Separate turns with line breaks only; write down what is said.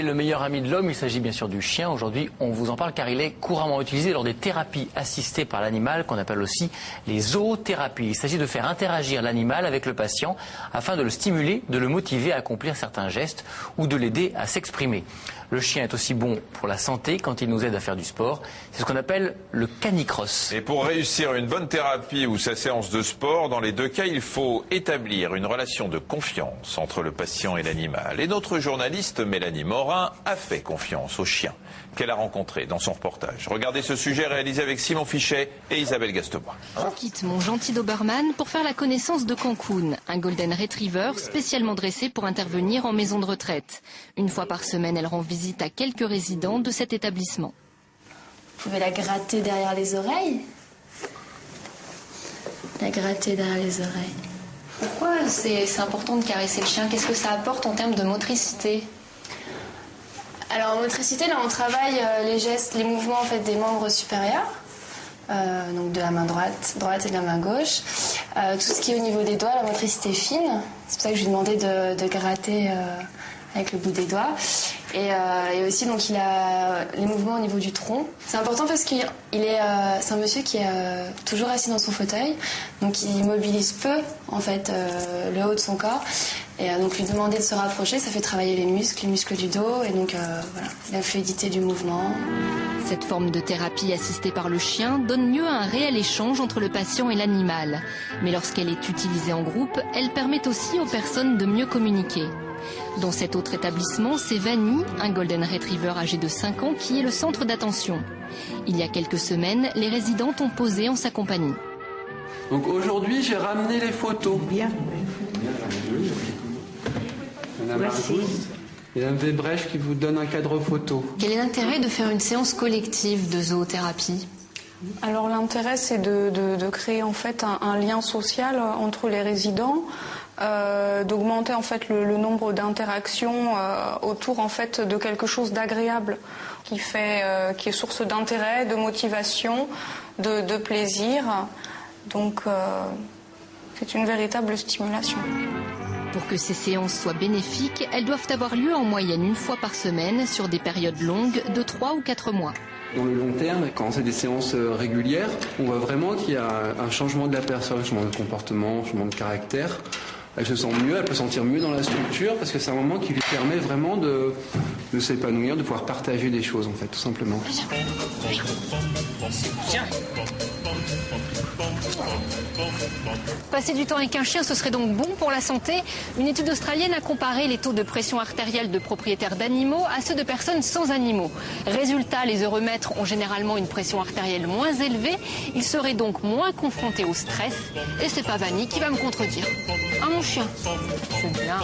le meilleur ami de l'homme, il s'agit bien sûr du chien. Aujourd'hui, on vous en parle car il est couramment utilisé lors des thérapies assistées par l'animal, qu'on appelle aussi les zoothérapies. Il s'agit de faire interagir l'animal avec le patient afin de le stimuler, de le motiver à accomplir certains gestes ou de l'aider à s'exprimer. Le chien est aussi bon pour la santé quand il nous aide à faire du sport. C'est ce qu'on appelle le canicross.
Et pour réussir une bonne thérapie ou sa séance de sport, dans les deux cas, il faut établir une relation de confiance entre le patient et l'animal. Et notre journaliste Mélanie Morin a fait confiance au chien qu'elle a rencontré dans son reportage. Regardez ce sujet réalisé avec Simon Fichet et Isabelle Gastemois.
Je quitte mon gentil Doberman pour faire la connaissance de Cancun, un Golden Retriever spécialement dressé pour intervenir en maison de retraite. Une fois par semaine, elle rend visite à quelques résidents de cet établissement.
Vous pouvez la gratter derrière les oreilles. La gratter derrière les oreilles.
Pourquoi c'est important de caresser le chien? Qu'est-ce que ça apporte en termes de motricité?
Alors en motricité, là on travaille les gestes, les mouvements en fait, des membres supérieurs. Donc de la main droite et de la main gauche. Tout ce qui est au niveau des doigts, la motricité fine. C'est pour ça que je lui ai demandé de gratter avec le bout des doigts. Et aussi, donc, il a les mouvements au niveau du tronc. C'est important parce c'est un monsieur qui est toujours assis dans son fauteuil. Donc il mobilise peu en fait, le haut de son corps. Et donc lui demander de se rapprocher, ça fait travailler les muscles du dos. Et donc voilà, la fluidité du mouvement.
Cette forme de thérapie assistée par le chien donne lieu à un réel échange entre le patient et l'animal. Mais lorsqu'elle est utilisée en groupe, elle permet aussi aux personnes de mieux communiquer. Dans cet autre établissement, c'est Vanny, un Golden Retriever âgé de 5 ans, qui est le centre d'attention. Il y a quelques semaines, les résidentes ont posé en sa compagnie.
Donc aujourd'hui, j'ai ramené les photos.
Bien.
Madame Margouze, Madame Webrech qui vous donne un cadre photo.
Quel est l'intérêt de faire une séance collective de zoothérapie?
Alors l'intérêt, c'est de créer en fait un lien social entre les résidents. D'augmenter en fait le nombre d'interactions autour en fait de quelque chose d'agréable qui est source d'intérêt, de motivation, de plaisir. Donc c'est une véritable stimulation.
Pour que ces séances soient bénéfiques, elles doivent avoir lieu en moyenne une fois par semaine sur des périodes longues de 3 ou 4 mois.
Dans le long terme, quand c'est des séances régulières, on voit vraiment qu'il y a un changement de la personne, un changement de comportement, un changement de caractère. Elle se sent mieux, elle peut se sentir mieux dans la structure parce que c'est un moment qui lui permet vraiment de s'épanouir, de pouvoir partager des choses en fait, tout simplement.
Passer du temps avec un chien, ce serait donc bon pour la santé. Une étude australienne a comparé les taux de pression artérielle de propriétaires d'animaux à ceux de personnes sans animaux. Résultat, les heureux maîtres ont généralement une pression artérielle moins élevée. Ils seraient donc moins confrontés au stress. Et c'est pas Vanny qui va me contredire. Ah mon chien, c'est bien.